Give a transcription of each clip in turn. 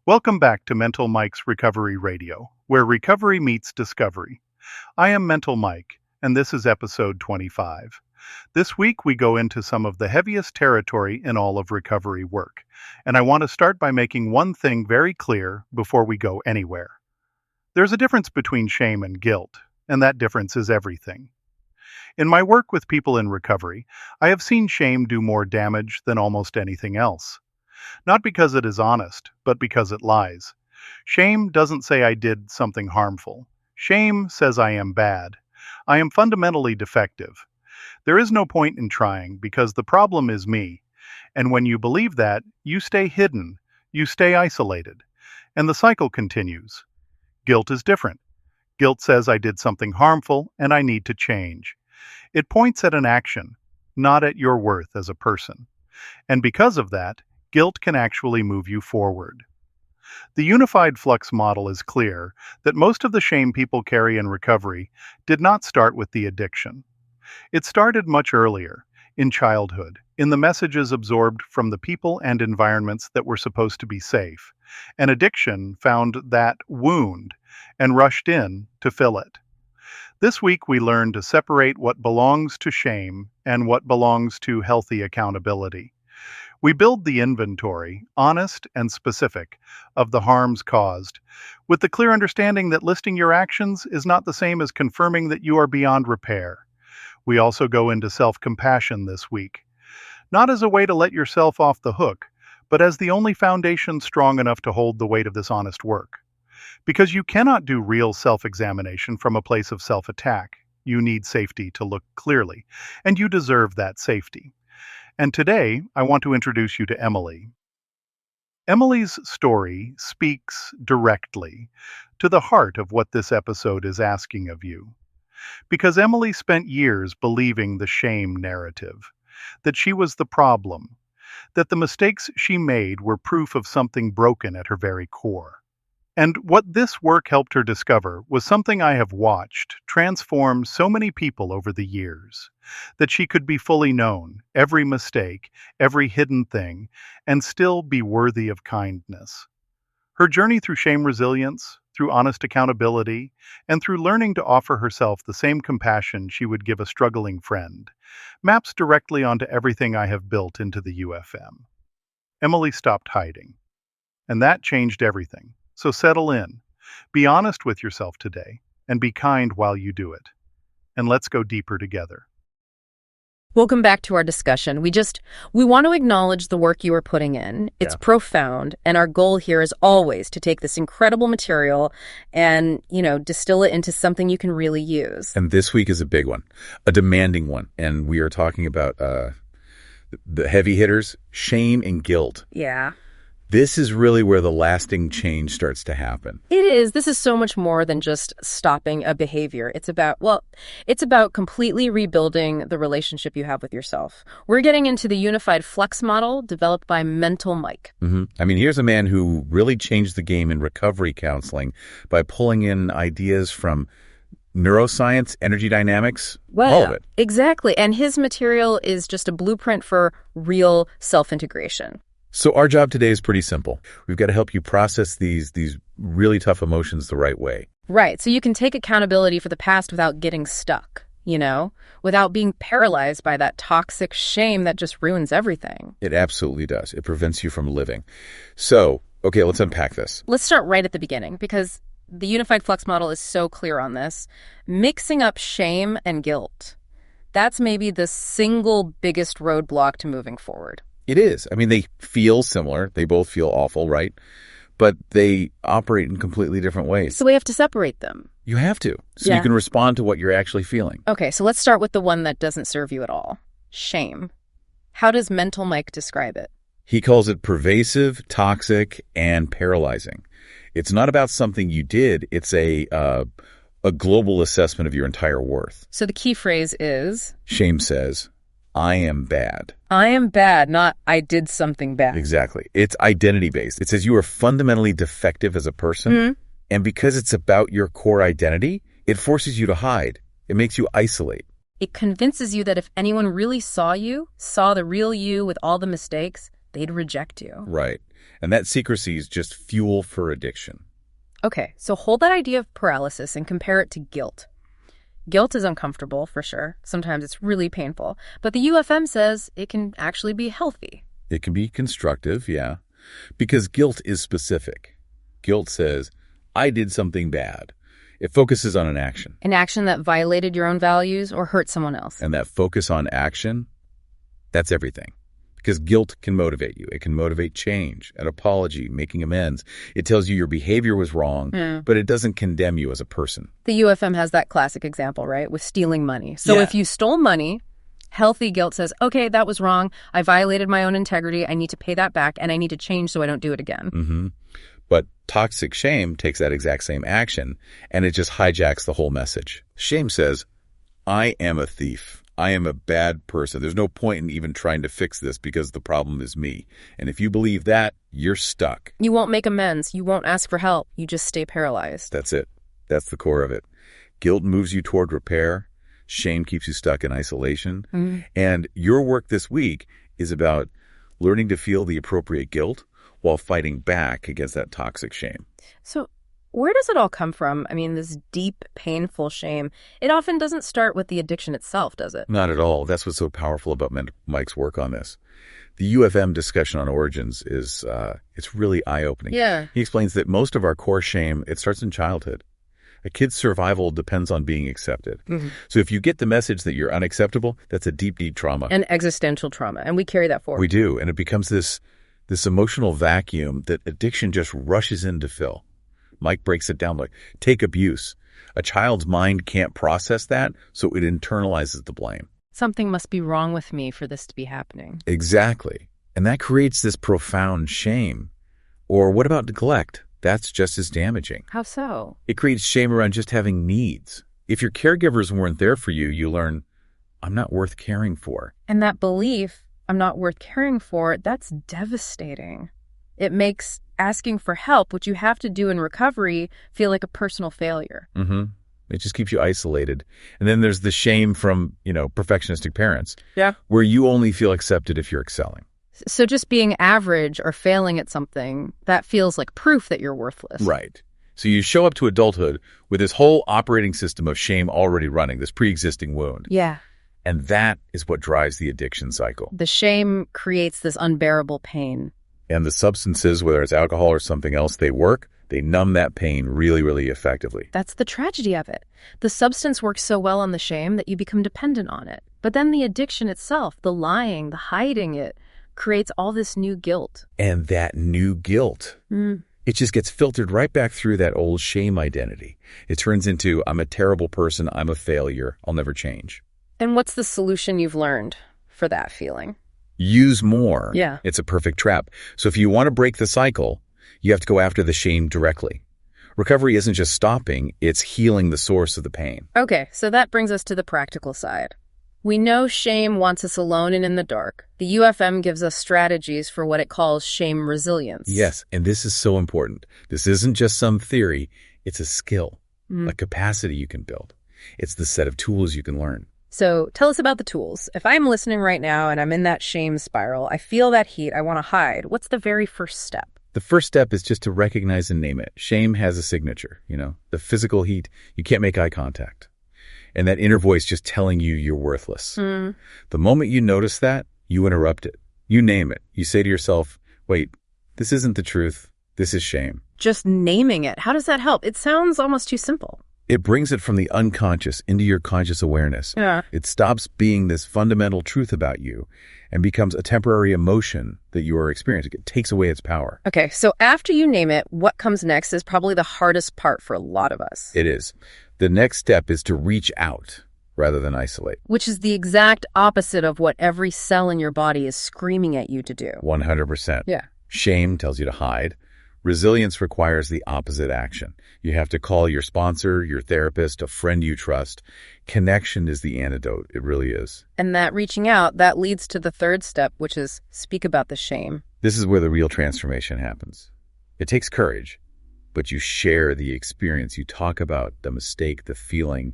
Welcome back to Mental Mike's Recovery Radio, where recovery meets discovery. I am Mental Mike, and this is episode 25. This week we go into some of the heaviest territory in all of recovery work, and I want to start by making one thing very clear before we go anywhere. There's a difference between shame and guilt, and that difference is everything. In my work with people in recovery, I have seen shame do more damage than almost anything else. Not because it is honest, but because it lies. Shame doesn't say I did something harmful. Shame says I am bad. I am fundamentally defective. There is no point in trying because the problem is me. And when you believe that, you stay hidden, you stay isolated, and the cycle continues. Guilt is different. Guilt says I did something harmful and I need to change. It points at an action, not at your worth as a person. And because of that, guilt can actually move you forward. The unified Flux model is clear that most of the shame people carry in recovery did not start with the addiction. It started much earlier, in childhood, in the messages absorbed from the people and environments that were supposed to be safe. And addiction found that wound and rushed in to fill it. This week we learned to separate what belongs to shame and what belongs to healthy accountability. We build the inventory, honest and specific, of the harms caused, with the clear understanding that listing your actions is not the same as confirming that you are beyond repair. We also go into self-compassion this week, not as a way to let yourself off the hook, but as the only foundation strong enough to hold the weight of this honest work. Because you cannot do real self-examination from a place of self-attack. You need safety to look clearly, and you deserve that safety. And today, I want to introduce you to Emily. Emily's story speaks directly to the heart of what this episode is asking of you. Because Emily spent years believing the shame narrative, that she was the problem, that the mistakes she made were proof of something broken at her very core. And what this work helped her discover was something I have watched transform so many people over the years, that she could be fully known, every mistake, every hidden thing, and still be worthy of kindness. Her journey through shame resilience, through honest accountability, and through learning to offer herself the same compassion she would give a struggling friend, maps directly onto everything I have built into the UFM. Emily stopped hiding, and that changed everything. So settle in, be honest with yourself today, and be kind while you do it. And let's go deeper together. Welcome back to our discussion. We want to acknowledge the work you are putting in. It's profound, and our goal here is always to take this incredible material and, distill it into something you can really use. And this week is a big one, a demanding one. And we are talking about the heavy hitters, shame and guilt. Yeah. This is really where the lasting change starts to happen. It is. This is so much more than just stopping a behavior. It's about completely rebuilding the relationship you have with yourself. We're getting into the unified Flux model developed by Mental Mike. I mean, here's a man who really changed the game in recovery counseling by pulling in ideas from neuroscience, energy dynamics, all of it. Exactly. And his material is just a blueprint for real self-integration. So our job today is pretty simple. We've got to help you process these really tough emotions the right way. Right. So you can take accountability for the past without getting stuck, without being paralyzed by that toxic shame that just ruins everything. It absolutely does. It prevents you from living. So, okay, let's unpack this. Let's start right at the beginning because the unified Flux model is so clear on this. Mixing up shame and guilt. That's maybe the single biggest roadblock to moving forward. It is. I mean, they feel similar. They both feel awful, right? But they operate in completely different ways. So we have to separate them. You have to, so you can respond to what you're actually feeling. Okay, so let's start with the one that doesn't serve you at all. Shame. How does Mental Mike describe it? He calls it pervasive, toxic, and paralyzing. It's not about something you did. It's a global assessment of your entire worth. So the key phrase is? Shame says, I am bad. I am bad, not I did something bad. Exactly. It's identity-based. It says you are fundamentally defective as a person, and because it's about your core identity, it forces you to hide. It makes you isolate. It convinces you that if anyone really saw you, saw the real you with all the mistakes, they'd reject you. Right. And that secrecy is just fuel for addiction. Okay, so hold that idea of paralysis and compare it to guilt. Guilt is uncomfortable, for sure. Sometimes it's really painful. But the UFM says it can actually be healthy. It can be constructive, yeah, because guilt is specific. Guilt says, I did something bad. It focuses on an action. An action that violated your own values or hurt someone else. And that focus on action, that's everything. Because guilt can motivate you. It can motivate change, an apology, making amends. It tells you your behavior was wrong, but it doesn't condemn you as a person. The UFM has that classic example, right, with stealing money. So if you stole money, healthy guilt says, okay, that was wrong. I violated my own integrity. I need to pay that back, and I need to change so I don't do it again. Mm-hmm. But toxic shame takes that exact same action, and it just hijacks the whole message. Shame says, I am a thief. I am a bad person. There's no point in even trying to fix this because the problem is me. And if you believe that, you're stuck. You won't make amends. You won't ask for help. You just stay paralyzed. That's it. That's the core of it. Guilt moves you toward repair. Shame keeps you stuck in isolation. Mm-hmm. And your work this week is about learning to feel the appropriate guilt while fighting back against that toxic shame. So where does it all come from? I mean, this deep, painful shame, it often doesn't start with the addiction itself, does it? Not at all. That's what's so powerful about Mike's work on this. The UFM discussion on origins is, it's really eye-opening. Yeah. He explains that most of our core shame, it starts in childhood. A kid's survival depends on being accepted. Mm-hmm. So if you get the message that you're unacceptable, that's a deep, deep trauma. An existential trauma. And we carry that forward. We do. And it becomes this emotional vacuum that addiction just rushes in to fill. Mike breaks it down like, take abuse. A child's mind can't process that, so it internalizes the blame. Something must be wrong with me for this to be happening. Exactly. And that creates this profound shame. Or what about neglect? That's just as damaging. How so? It creates shame around just having needs. If your caregivers weren't there for you, you learn, I'm not worth caring for. And that belief, I'm not worth caring for, that's devastating. It makes asking for help, which you have to do in recovery, feel like a personal failure. Mm-hmm. It just keeps you isolated. And then there's the shame from, perfectionistic parents. Yeah. Where you only feel accepted if you're excelling. So just being average or failing at something, that feels like proof that you're worthless. Right. So you show up to adulthood with this whole operating system of shame already running, this pre-existing wound. Yeah. And that is what drives the addiction cycle. The shame creates this unbearable pain. And the substances, whether it's alcohol or something else, they numb that pain really, really effectively. That's the tragedy of it. The substance works so well on the shame that you become dependent on it. But then the addiction itself, the lying, the hiding it, creates all this new guilt. And that new guilt, it just gets filtered right back through that old shame identity. It turns into, I'm a terrible person, I'm a failure, I'll never change. And what's the solution you've learned for that feeling? Use more. Yeah. It's a perfect trap. So if you want to break the cycle, you have to go after the shame directly. Recovery isn't just stopping, it's healing the source of the pain. Okay, so that brings us to the practical side. We know shame wants us alone and in the dark. The UFM gives us strategies for what it calls shame resilience. Yes, and this is so important. This isn't just some theory, it's a skill, a capacity you can build. It's the set of tools you can learn. So tell us about the tools. If I'm listening right now and I'm in that shame spiral, I feel that heat, I want to hide, what's the very first step? The first step is just to recognize and name it. Shame has a signature, the physical heat. You can't make eye contact. And that inner voice just telling you you're worthless. The moment you notice that, you interrupt it. You name it. You say to yourself, wait, this isn't the truth. This is shame. Just naming it. How does that help? It sounds almost too simple. It brings it from the unconscious into your conscious awareness. Yeah. It stops being this fundamental truth about you and becomes a temporary emotion that you are experiencing. It takes away its power. Okay, so after you name it, what comes next is probably the hardest part for a lot of us. It is. The next step is to reach out rather than isolate. Which is the exact opposite of what every cell in your body is screaming at you to do. 100%. Yeah. Shame tells you to hide. Resilience requires the opposite action. You have to call your sponsor, your therapist, a friend you trust. Connection is the antidote. It really is. And that reaching out, that leads to the third step, which is speak about the shame. This is where the real transformation happens. It takes courage, but you share the experience. You talk about the mistake, the feeling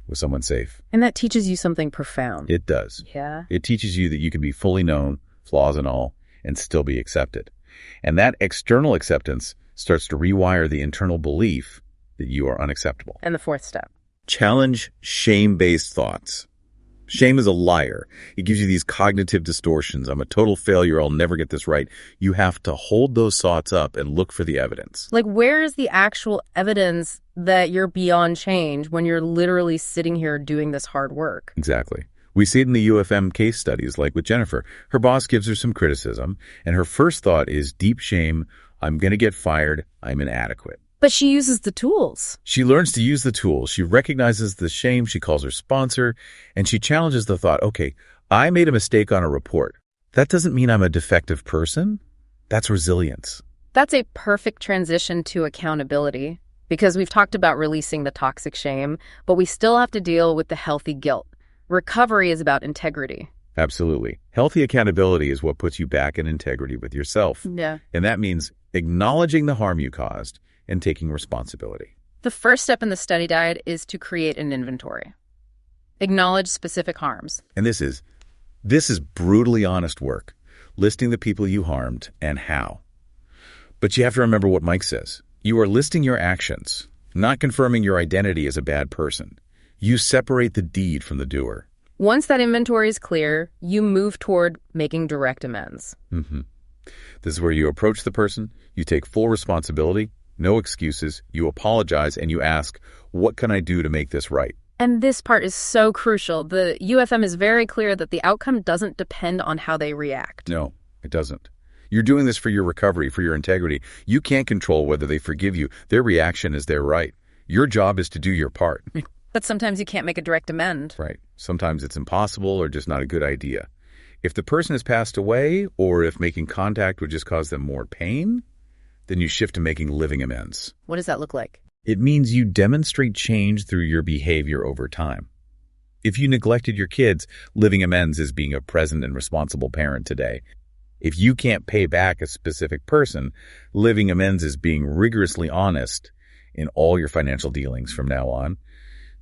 with someone safe. And that teaches you something profound. It does. Yeah. It teaches you that you can be fully known, flaws and all, and still be accepted. And that external acceptance starts to rewire the internal belief that you are unacceptable. And the fourth step. Challenge shame-based thoughts. Shame is a liar. It gives you these cognitive distortions. I'm a total failure. I'll never get this right. You have to hold those thoughts up and look for the evidence. Like, where is the actual evidence that you're beyond change when you're literally sitting here doing this hard work? Exactly. We see it in the UFM case studies, like with Jennifer. Her boss gives her some criticism, and her first thought is deep shame. I'm going to get fired. I'm inadequate. But she uses the tools. She learns to use the tools. She recognizes the shame. She calls her sponsor, and she challenges the thought, okay, I made a mistake on a report. That doesn't mean I'm a defective person. That's resilience. That's a perfect transition to accountability, because we've talked about releasing the toxic shame, but we still have to deal with the healthy guilt. Recovery is about integrity. Absolutely. Healthy accountability is what puts you back in integrity with yourself. Yeah. And that means acknowledging the harm you caused and taking responsibility. The first step in the study guide is to create an inventory. Acknowledge specific harms. And this is brutally honest work, listing the people you harmed and how. But you have to remember what Mike says. You are listing your actions, not confirming your identity as a bad person. You separate the deed from the doer. Once that inventory is clear, you move toward making direct amends. This is where you approach the person, you take full responsibility, no excuses, you apologize, and you ask, what can I do to make this right? And this part is so crucial. The UFM is very clear that the outcome doesn't depend on how they react. No, it doesn't. You're doing this for your recovery, for your integrity. You can't control whether they forgive you. Their reaction is their right. Your job is to do your part. But sometimes you can't make a direct amend. Right. Sometimes it's impossible or just not a good idea. If the person has passed away, or if making contact would just cause them more pain, then you shift to making living amends. What does that look like? It means you demonstrate change through your behavior over time. If you neglected your kids, living amends is being a present and responsible parent today. If you can't pay back a specific person, living amends is being rigorously honest in all your financial dealings from now on.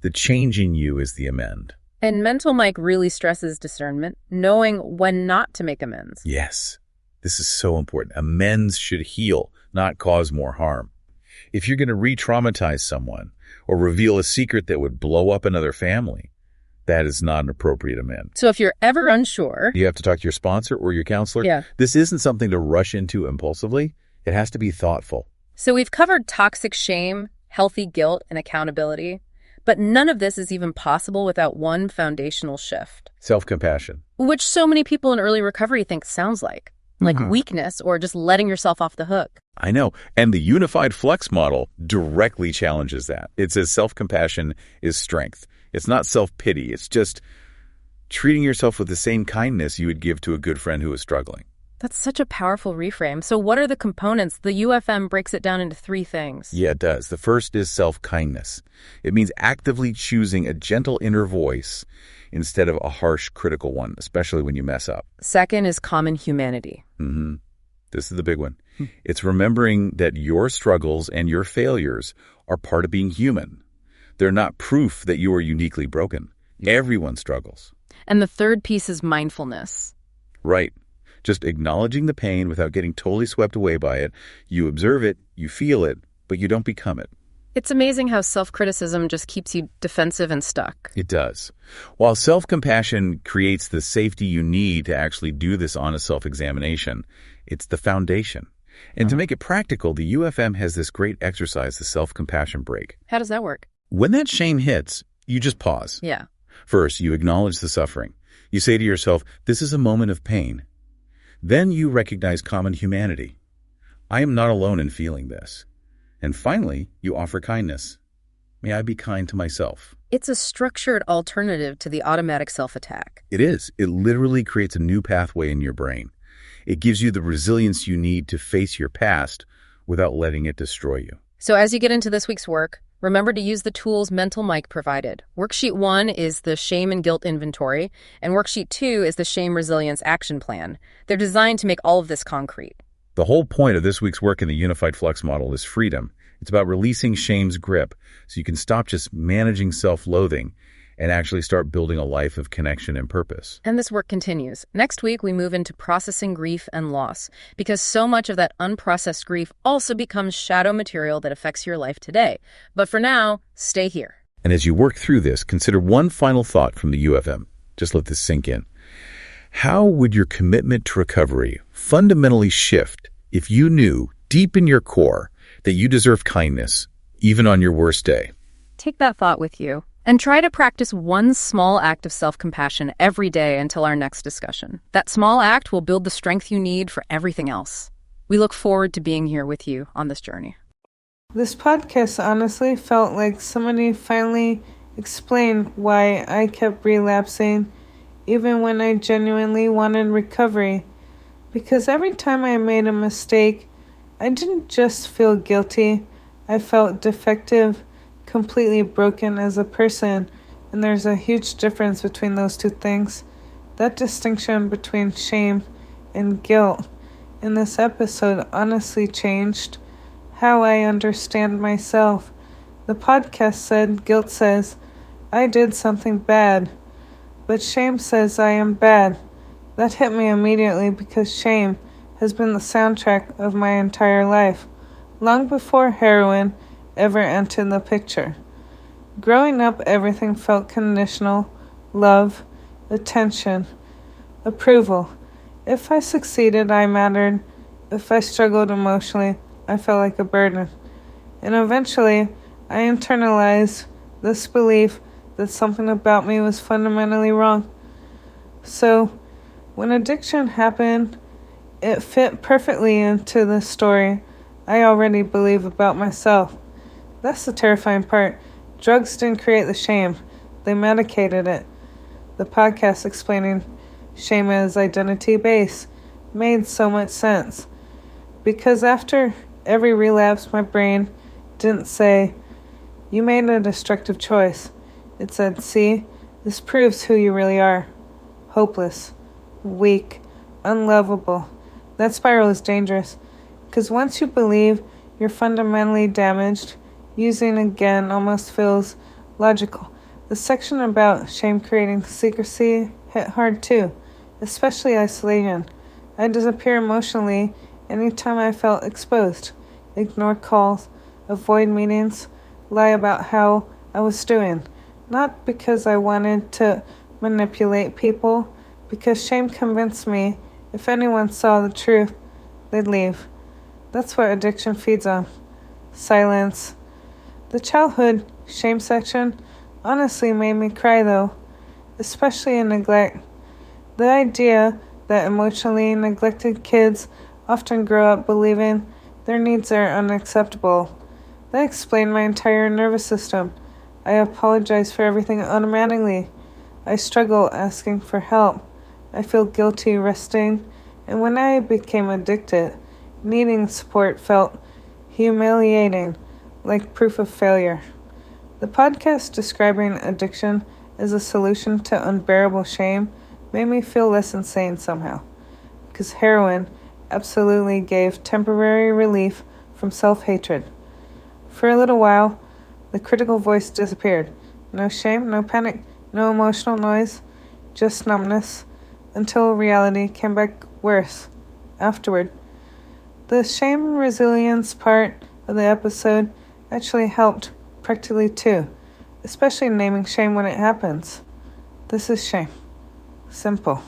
The change in you is the amend. And Mental Mike really stresses discernment, knowing when not to make amends. Yes, this is so important. Amends should heal, not cause more harm. If you're going to re-traumatize someone or reveal a secret that would blow up another family, that is not an appropriate amend. So if you're ever unsure, you have to talk to your sponsor or your counselor. Yeah. This isn't something to rush into impulsively. It has to be thoughtful. So we've covered toxic shame, healthy guilt, and accountability. But none of this is even possible without one foundational shift. Self-compassion. Which so many people in early recovery think sounds like weakness or just letting yourself off the hook. I know. And the unified Flux model directly challenges that. It says self-compassion is strength. It's not self-pity. It's just treating yourself with the same kindness you would give to a good friend who is struggling. That's such a powerful reframe. So what are the components? The UFM breaks it down into 3 things. Yeah, it does. The first is self-kindness. It means actively choosing a gentle inner voice instead of a harsh, critical one, especially when you mess up. Second is common humanity. This is the big one. It's remembering that your struggles and your failures are part of being human. They're not proof that you are uniquely broken. Everyone struggles. And the third piece is mindfulness. Right. Just acknowledging the pain without getting totally swept away by it. You observe it, you feel it, but you don't become it. It's amazing how self-criticism just keeps you defensive and stuck. It does. While self-compassion creates the safety you need to actually do this honest self-examination, it's the foundation. And to make it practical, the UFM has this great exercise, the self-compassion break. How does that work? When that shame hits, you just pause. Yeah. First, you acknowledge the suffering. You say to yourself, this is a moment of pain. Then you recognize common humanity. I am not alone in feeling this. And finally, you offer kindness. May I be kind to myself. It's a structured alternative to the automatic self-attack. It is. It literally creates a new pathway in your brain. It gives you the resilience you need to face your past without letting it destroy you. So as you get into this week's work, remember to use the tools Mental Mike provided. Worksheet 1 is the Shame and Guilt Inventory, and Worksheet 2 is the Shame Resilience Action Plan. They're designed to make all of this concrete. The whole point of this week's work in the Unified Flux model is freedom. It's about releasing shame's grip so you can stop just managing self-loathing and actually start building a life of connection and purpose. And this work continues. Next week, we move into processing grief and loss, because so much of that unprocessed grief also becomes shadow material that affects your life today. But for now, stay here. And as you work through this, consider one final thought from the UFM. Just let this sink in. How would your commitment to recovery fundamentally shift if you knew deep in your core that you deserve kindness, even on your worst day? Take that thought with you and try to practice one small act of self-compassion every day until our next discussion. That small act will build the strength you need for everything else. We look forward to being here with you on this journey. This podcast honestly felt like somebody finally explained why I kept relapsing even when I genuinely wanted recovery. Because every time I made a mistake, I didn't just feel guilty, I felt defective, completely broken as a person, and there's a huge difference between those two things. That distinction between shame and guilt in this episode honestly changed how I understand myself. The podcast said guilt says I did something bad, but shame says I am bad. That hit me immediately because shame has been the soundtrack of my entire life, long before heroin ever entered the picture. Growing up, everything felt conditional: love, attention, approval. If I succeeded, I mattered. If I struggled emotionally, I felt like a burden. And eventually, I internalized this belief that something about me was fundamentally wrong. So, when addiction happened, it fit perfectly into the story I already believe about myself. That's the terrifying part. Drugs didn't create the shame. They medicated it. The podcast explaining shame as identity-based made so much sense. Because after every relapse, my brain didn't say, "You made a destructive choice." It said, "See, this proves who you really are. Hopeless, weak, unlovable." That spiral is dangerous, because once you believe you're fundamentally damaged, using again almost feels logical. The section about shame creating secrecy hit hard too, especially isolation. I disappear emotionally anytime I felt exposed, ignore calls, avoid meetings, lie about how I was doing. Not because I wanted to manipulate people, because shame convinced me if anyone saw the truth, they'd leave. That's what addiction feeds on. Silence. The childhood shame section honestly made me cry though, especially in neglect. The idea that emotionally neglected kids often grow up believing their needs are unacceptable. That explained my entire nervous system. I apologize for everything automatically. I struggle asking for help. I feel guilty resting. And when I became addicted, needing support felt humiliating, like proof of failure. The podcast describing addiction as a solution to unbearable shame made me feel less insane somehow. Because heroin absolutely gave temporary relief from self-hatred. For a little while, the critical voice disappeared. No shame, no panic, no emotional noise, just numbness, until reality came back worse. Afterward, the shame and resilience part of the episode actually helped practically too, especially naming shame when it happens. This is shame. Simple,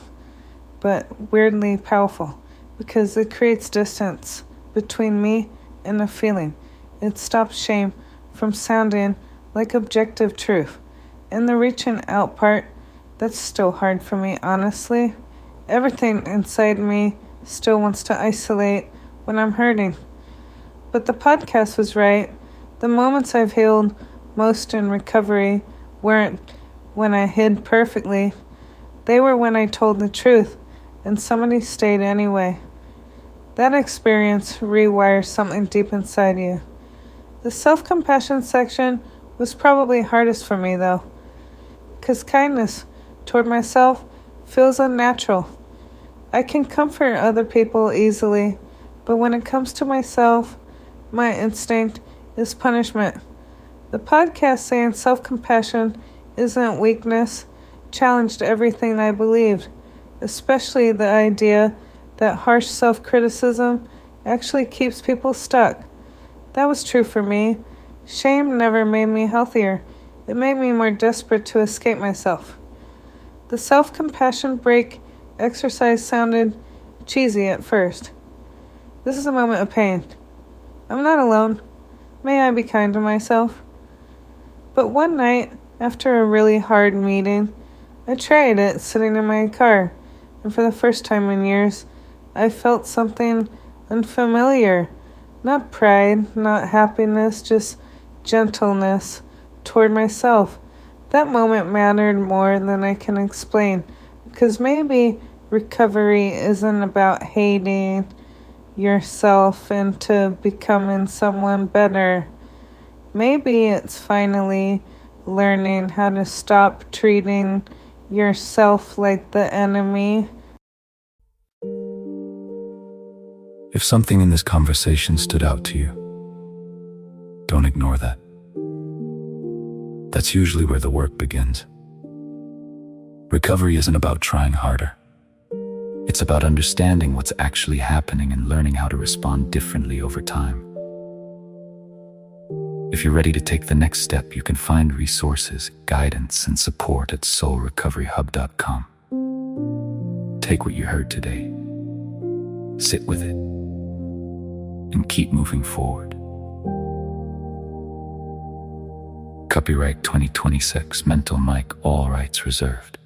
but weirdly powerful, because it creates distance between me and the feeling. It stops shame from sounding like objective truth. And the reaching out part, that's still hard for me, honestly. Everything inside me still wants to isolate when I'm hurting. But the podcast was right. The moments I've healed most in recovery weren't when I hid perfectly. They were when I told the truth, and somebody stayed anyway. That experience rewires something deep inside you. The self-compassion section was probably hardest for me, though, because kindness toward myself feels unnatural. I can comfort other people easily, but when it comes to myself, my instinct is punishment. The podcast saying self-compassion isn't weakness challenged everything I believed, especially the idea that harsh self-criticism actually keeps people stuck. That was true for me. Shame never made me healthier. It made me more desperate to escape myself. The self-compassion break exercise sounded cheesy at first. This is a moment of pain. I'm not alone. May I be kind to myself? But one night, after a really hard meeting, I tried it sitting in my car, and for the first time in years, I felt something unfamiliar. Not pride, not happiness, just gentleness toward myself. That moment mattered more than I can explain, because maybe recovery isn't about hating yourself into becoming someone better. Maybe it's finally learning how to stop treating yourself like the enemy. If something in this conversation stood out to you, don't ignore that. That's usually where the work begins. Recovery isn't about trying harder. It's about understanding what's actually happening and learning how to respond differently over time. If you're ready to take the next step, you can find resources, guidance, and support at soulrecoveryhub.com. Take what you heard today, sit with it, and keep moving forward. Copyright 2026, Mental Mike, all rights reserved.